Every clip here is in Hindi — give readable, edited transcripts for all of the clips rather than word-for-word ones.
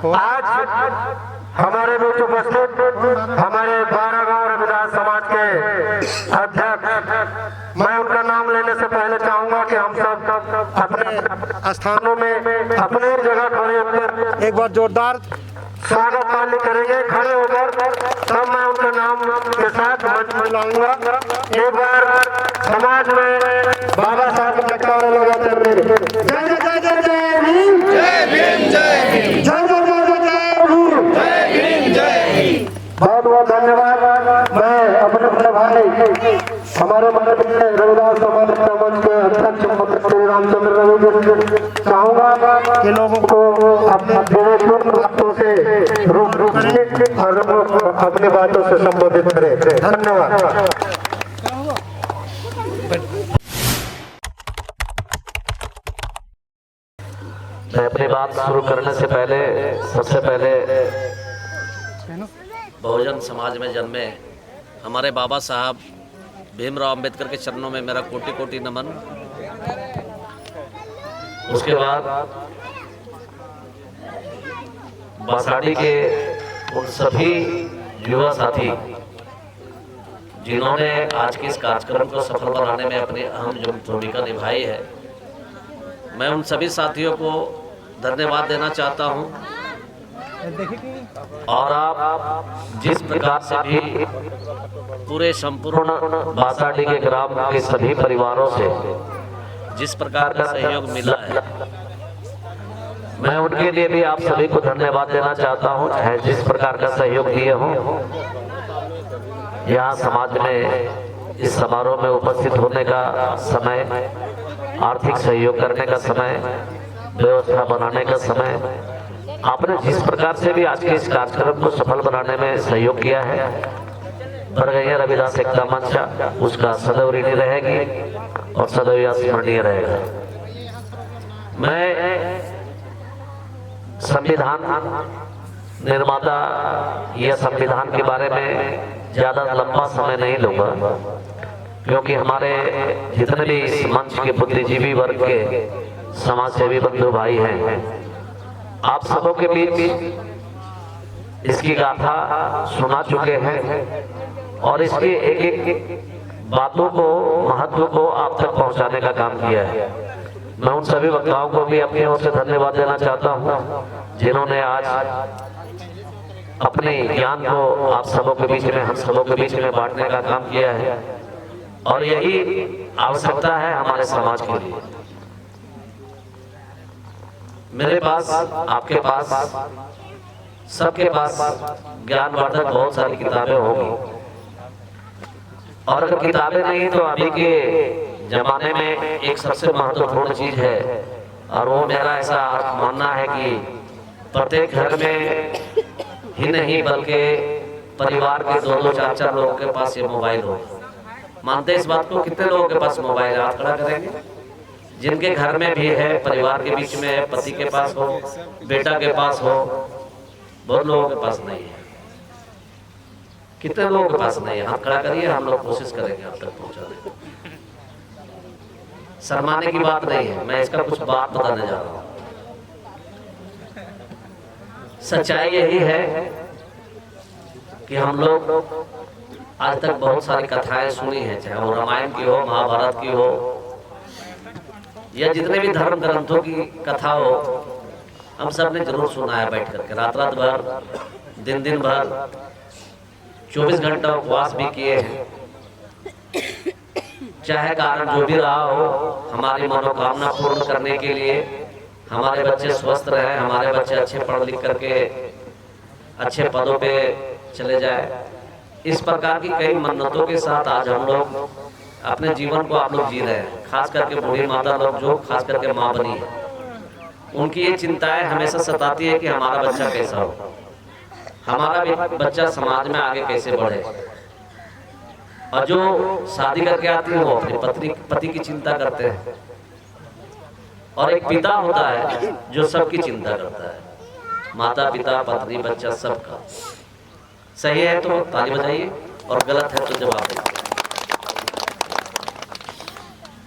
आज हमारे बीच उपस्थित हमारे 12 गांव रविदास समाज के अध्यक्ष, मैं उनका नाम लेने से पहले चाहूंगा कि हम सब अपने स्थानों में अपनी जगह खड़े होकर एक बार जोरदार स्वागत ताली करेंगे। खड़े होकर तब मैं उनके नाम के साथ मंच में लाऊंगा। एक बार समाज में बाबा साहब के जयकारे लगाते हुए जय जय जय जय जय भीम, जय भीम, जय भीम, जय जय जय जय जय भीम, जय भीम, जय भीम। बहुत बहुत धन्यवाद। मैं अपने बड़े भाई हमारे रविदास समाज मंच के अध्यक्ष श्री रामचंद्र रवि चाहूंगा कि लोगों को अपने बातों से रोक और अपनी बातों से संबोधित करें। धन्यवाद। मैं अपनी बात शुरू करने से पहले सबसे पहले बहुजन समाज में जन्मे हमारे बाबा साहब भीमराव अंबेडकर के चरणों में मेरा कोटि कोटि नमन। उसके बाद बासाड़ी के उन सभी युवा साथी जिन्होंने आज के इस कार्यक्रम को सफल बनाने में अपनी अहम जो भूमिका निभाई है, मैं उन सभी साथियों को धन्यवाद देना चाहता हूं। और आप जिस प्रकार से भी पूरे संपूर्ण बासाड़ी के ग्राम के सभी परिवारों से जिस प्रकार का सहयोग मिला है, मैं उनके लिए भी आप सभी को धन्यवाद देना चाहता हूं। चाहे जिस प्रकार का सहयोग दिए हों, यहाँ समाज में इस समारोह में उपस्थित होने का समय, आर्थिक सहयोग करने का समय, व्यवस्था बनाने का समय, आपने जिस प्रकार से भी आज के इस कार्यक्रम को सफल बनाने में सहयोग किया है, बरगैया रविदास एकता मंच उसका सदैव ऋणी रहेगी और सदैव स्मरणीय रहेगा। मैं संविधान निर्माता या संविधान के बारे में ज्यादा लंबा समय नहीं लूंगा, क्योंकि हमारे जितने भी इस मंच के बुद्धिजीवी वर्ग के समाज सेवी बंधु भाई हैं, आप सबों के बीच इसकी गाथा सुना चुके हैं और इसकी एक एक बातों को, महत्व को आप तक पहुंचाने का काम किया है। मैं उन सभी वक्ताओं को भी अपनी ओर से धन्यवाद देना चाहता हूं जिन्होंने आज अपने ज्ञान को आप सबों के बीच में, हम सबों के बीच में बांटने का काम किया है। और यही आवश्यकता है हमारे समाज के लिए। मेरे पास, आपके पास, सबके पास ज्ञानवर्धक बहुत सारी किताबें होंगी, और अगर किताबें नहीं तो अभी के जमाने में एक सबसे महत्वपूर्ण चीज है, और वो मेरा ऐसा मानना है कि प्रत्येक घर में ही नहीं बल्कि परिवार के 2-2, 4-4 लोगों के पास ये मोबाइल हो। मानते इस बात को? कितने लोगों के पास मोबाइल है? हाथ खड़ा करेंगे। जिनके घर में भी है, परिवार के बीच में, पति के पास हो, बेटा के पास हो, बहुत लोगों के पास नहीं है। कितने लोगों के पास नहीं है? हाथ खड़ा करिए, हम लोग कोशिश करेंगे आप तक पहुंचाने। शर्माने की बात नहीं है, मैं इसका कुछ बात बताने जा रहा हूं। सच्चाई यही है कि हम लोग आज तक बहुत सारी कथाएं सुनी हैं, चाहे वो रामायण की हो, महाभारत की हो, या जितने भी धर्म ग्रंथों की कथा हो, हम सब ने जरूर सुना है बैठ करके, रात रात भर, दिन दिन भर, 24 घंटा उपवास भी किए हैं। चाहे कारण जो भी रहा हो, हमारी मनोकामना पूर्ण करने के लिए, हमारे बच्चे स्वस्थ रहे, हमारे बच्चे अच्छे पढ़ लिख करके अच्छे पदों पे चले जाए, इस प्रकार की कई मन्नतों के साथ आज हम लोग अपने जीवन को आप लोग जी रहे हैं। खास करके बूढ़ी माता लोग जो खास करके माँ बनी है, उनकी ये चिंताएं हमेशा सताती है कि हमारा बच्चा कैसा हो, हमारा भी बच्चा समाज में आगे कैसे बढ़े। और जो शादी करके आती है वो अपनी पति की चिंता करते हैं, और एक पिता होता है जो सबकी चिंता करता है, माता पिता पत्नी बच्चा सबका। सही है तो ताली बजाइए, और गलत है तो जवाब दीजिए।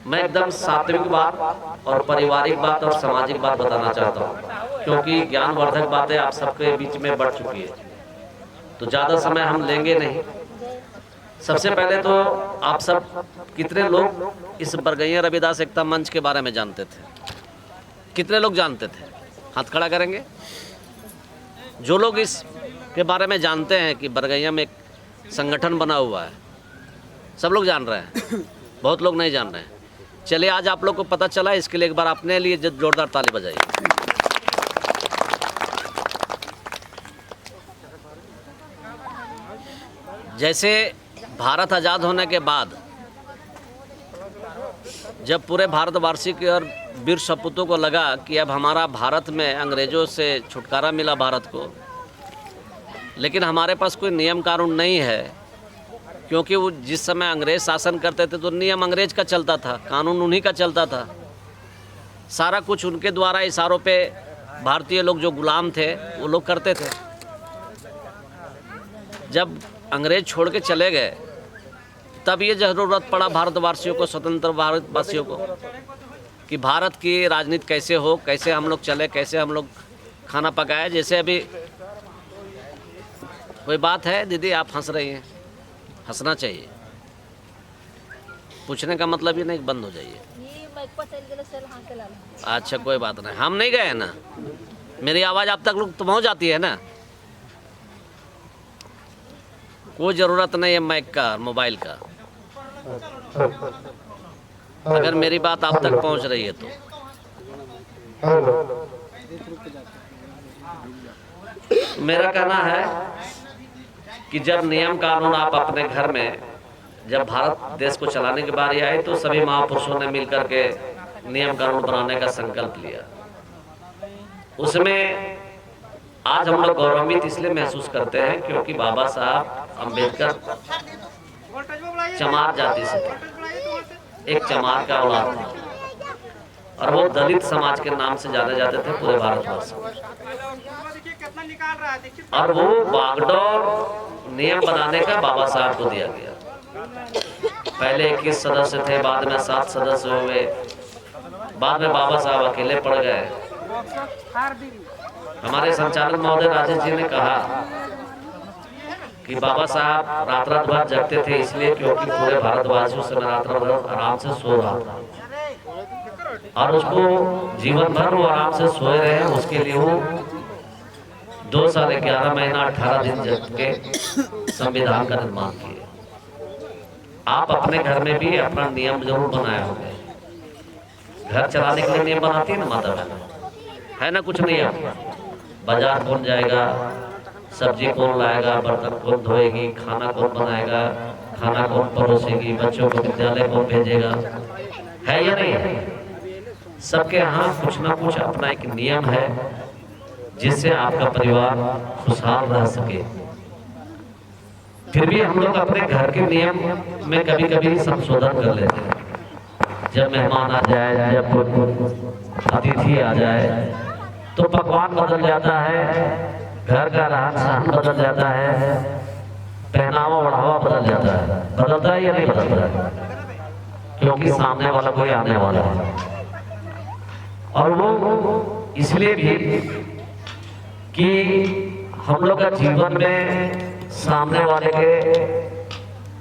मैं एकदम सात्विक बात और पारिवारिक बात और सामाजिक बात बताना चाहता हूँ। क्योंकि ज्ञानवर्धक बातें आप सबके बीच में बढ़ चुकी है, तो ज़्यादा समय हम लेंगे नहीं। सबसे पहले तो आप सब कितने लोग इस बरगैया रविदास एकता मंच के बारे में जानते थे? कितने लोग जानते थे? हाथ खड़ा करेंगे। जो लोग इस के बारे में जानते हैं कि बरगैया में एक संगठन बना हुआ है, सब लोग जान रहे हैं, बहुत लोग नहीं जान रहे हैं। चलिए आज आप लोग को पता चला, इसके लिए एक बार अपने लिए जोरदार ताली बजाइए। जैसे भारत आज़ाद होने के बाद जब पूरे भारतवासी के और वीर सपूतों को लगा कि अब हमारा भारत में अंग्रेज़ों से छुटकारा मिला भारत को, लेकिन हमारे पास कोई नियम कानून नहीं है, क्योंकि वो जिस समय अंग्रेज़ शासन करते थे तो नियम अंग्रेज़ का चलता था, कानून उन्हीं का चलता था, सारा कुछ उनके द्वारा इशारों पे भारतीय लोग जो गुलाम थे वो लोग करते थे। जब अंग्रेज़ छोड़ के चले गए तब ये ज़रूरत पड़ा भारतवासियों को, स्वतंत्र भारतवासियों को, कि भारत की राजनीति कैसे हो, कैसे हम लोग चले, कैसे हम लोग खाना पकाए। जैसे अभी कोई बात है दीदी, आप हंस रही हैं, हंसना चाहिए, पूछने का मतलब ये नहीं बंद हो जाइए। अच्छा कोई बात नहीं, हम नहीं गए ना, मेरी आवाज़ आप तक लोग तो पहुँच जाती है ना, कोई ज़रूरत नहीं है माइक का, मोबाइल का, अगर मेरी बात आप तक पहुंच रही है तो। मेरा कहना है कि जब नियम कानून आप अपने घर में, जब भारत देश को चलाने की बारी आई तो सभी महापुरुषों ने मिलकर के नियम कानून बनाने का संकल्प लिया। उसमें आज हम लोग गौरवान्वित इसलिए महसूस करते हैं क्योंकि बाबा साहब अम्बेडकर चमार जाति से थे, एक चमार का औलाद था, और वो दलित समाज के नाम से जाने जाते थे पूरे भारतवर्ष में। और वो बागडोर नियम बनाने का बाबा साहब को दिया गया। पहले 21 सदस्य थे, बाद में 7 सदस्य हुए, बाद में बाबा साहब अकेले पड़ गए। हमारे संचालक महोदय राजेश जी ने कहा कि बाबा साहब रात रात भर जगते थे, इसलिए क्योंकि पूरे भारतवासियों से रात रात भर आराम से सो रहा था, और उसको जीवन भर वो आराम से सोए रहे, उसके लिए वो 2 साल 11 महीना 18 दिन जग के संविधान का निर्माण किए। आप अपने घर में भी अपना नियम जरूर बनाए होंगे। घर चलाने के लिए नियम बनाती है ना माता बहन, है ना कुछ नियम? बाजार कौन जाएगा, सब्जी कौन लाएगा, बर्तन कौन धोएगी, खाना कौन बनाएगा, खाना कौन परोसेगी, बच्चों को विद्यालय कौन भेजेगा, है या नहीं है? सबके यहाँ कुछ ना कुछ अपना एक नियम है जिससे आपका परिवार खुशहाल रह सके। फिर भी हम लोग अपने घर के नियम में कभी कभी संशोधन कर लेते हैं। जब मेहमान आ जाए, जब कोई अतिथि आ जाए तो पकवान बदल जाता है, घर का रहन सहन बदल जाता है, पहनावा ओढ़ावा बदल जाता है। बदलता है या नहीं बदलता है? क्योंकि सामने वाला कोई आने वाला है, और वो इसलिए भी कि हम लोग का जीवन में सामने वाले के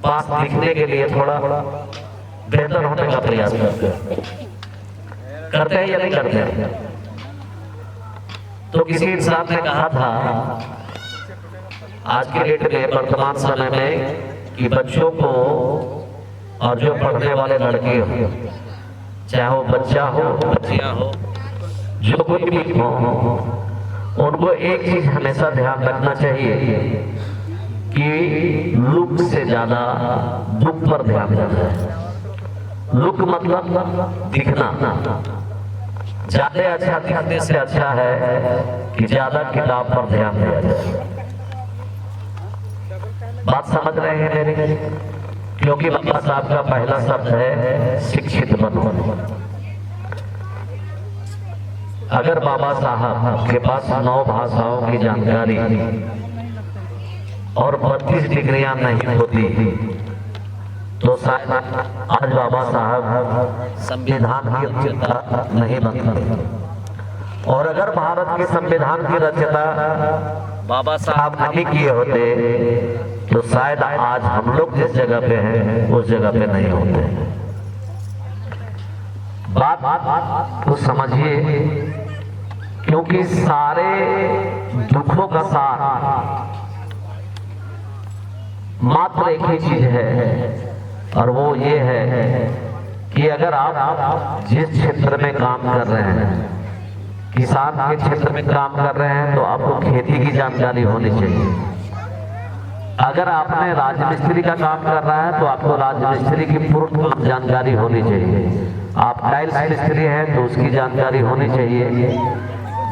पास दिखने के लिए थोड़ा बेहतर होने का प्रयास करते हैं या नहीं करते हैं? तो किसी इंसान ने कहा था आज के डेट में, वर्तमान समय में, कि बच्चों को और जो पढ़ने वाले लड़के हो, चाहे वो बच्चा हो बच्चियां हो, जो कोई भी हो, उनको एक चीज हमेशा ध्यान रखना चाहिए कि लुक से ज्यादा दुख पर ध्यान देना है। लुक मतलब दिखना, ज्यादा अच्छा दिखने से अच्छा है कि ज्यादा किताब पर ध्यान दिया जाए। बात समझ रहे हैं मेरी? क्योंकि बाबा साहब का पहला शब्द है शिक्षित बनो। अगर बाबा साहब के पास 9 भाषाओं की जानकारी और 32 डिग्रियां नहीं होती तो शायद आज बाबा साहब संविधान की रचयिता नहीं बनते। और अगर भारत के संविधान की रचना बाबा साहब नहीं किए होते तो शायद आज हम लोग जिस जगह पे हैं उस जगह पे नहीं होते। बात तो समझिए, क्योंकि सारे दुखों का सार मात्र एक ही चीज है, और वो ये है कि अगर आप जिस क्षेत्र में काम कर रहे हैं, किसान के क्षेत्र में काम कर रहे हैं, तो आपको खेती की जानकारी होनी चाहिए। अगर आपने राजमिस्त्री का काम कर रहा है तो आपको राजमिस्त्री की पूर्ण जानकारी होनी चाहिए। आप टाइल्स मिस्त्री हैं तो उसकी जानकारी होनी चाहिए।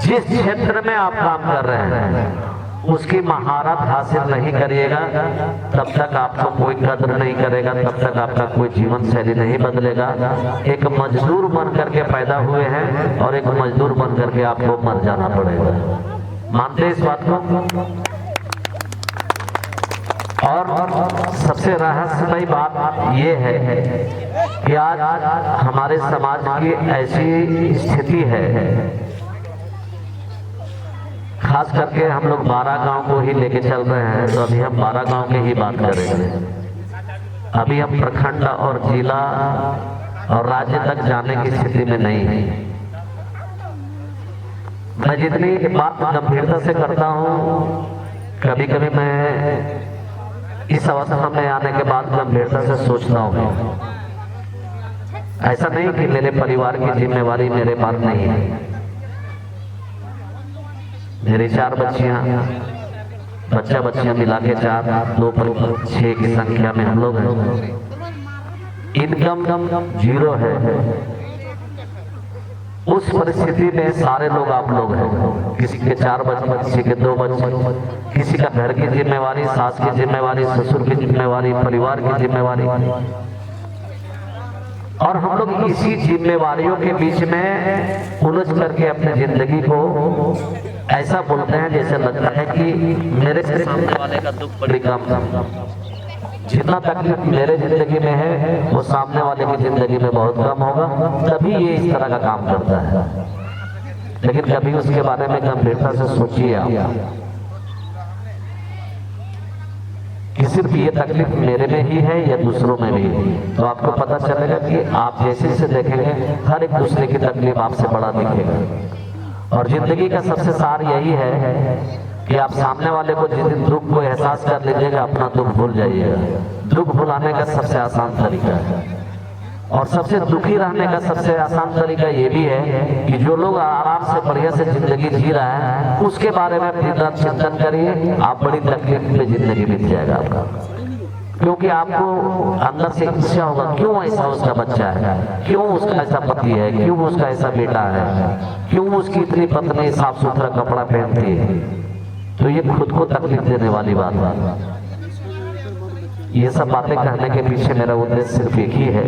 जिस क्षेत्र में आप काम कर रहे हैं उसकी महारत हासिल नहीं करिएगा तब तक आपको कोई कदर नहीं करेगा, तब तक आपका कोई जीवन शैली नहीं बदलेगा। एक मजदूर बन करके पैदा हुए हैं और एक मजदूर बन करके आपको मर जाना पड़ेगा। मानते हैं इस बात को? और सबसे रहस्यमयी बात यह है कि आज हमारे समाज की ऐसी स्थिति है, खास करके हम लोग 12 गांव को ही लेके चल रहे हैं, तो अभी हम 12 गांव की ही बात करेंगे। अभी हम प्रखंड और जिला और राज्य तक जाने की स्थिति में नहीं है। मैं जितनी बात गंभीरता से करता हूँ, कभी कभी मैं इस अवस्था में आने के बाद गंभीरता से सोचता हूँ। ऐसा नहीं कि मेरे परिवार की जिम्मेवारी मेरे पास नहीं है। मेरी 4 बच्चियां, बच्चियां मिला के 4, 2 पर 6 की संख्या में हम लोग हैं। इनकम 0 है। उस परिस्थिति में सारे लोग आप लोग हैं। किसी के 4 बच्चे, किसी के 2 बच्चे, किसी का घर की जिम्मेवारी, सास की जिम्मेवारी, ससुर की जिम्मेवारी, परिवार की जिम्मेवारी, और हम लोग इसी जिम्मेवारियों के बीच में उलझ करके अपनी जिंदगी को ऐसा बोलते हैं जैसे लगता है कि मेरे से सामने वाले का दुख बड़ी कम। जितना तकलीफ मेरे जिंदगी में है वो सामने वाले की जिंदगी में बहुत कम होगा, तभी ये इस तरह का काम करता है। लेकिन कभी उसके बारे में गंभीरता से सोचिए आप कि सिर्फ ये तकलीफ मेरे में ही है या दूसरों में भी है, तो आपको पता चलेगा कि आप जैसे से देखेंगे हर एक दूसरे की तकलीफ आपसे बड़ा दिखेगा। और जिंदगी का सबसे सार यही है कि आप सामने वाले को जिस दिन दुख को एहसास कर लीजिएगा, अपना दुख भूल जाइएगा। दुख भुलाने का सबसे आसान तरीका है, और सबसे दुखी रहने का सबसे आसान तरीका ये भी है कि जो लोग आराम से बढ़िया से जिंदगी जी रहा है उसके बारे में दिन रात चिंतन करिए, आप बड़ी तकलीफ में जिंदगी बीत जाएगा आपका। क्योंकि आपको अंदर से इच्छा होगा, क्यों ऐसा उसका बच्चा है, क्यों उसका ऐसा पति है, क्यों उसका ऐसा बेटा है, क्यों उसकी इतनी पत्नी साफ सुथरा कपड़ा पहनती है। तो ये खुद को तकलीफ देने वाली बात है। ये सब बातें कहने के पीछे मेरा उद्देश्य सिर्फ एक ही है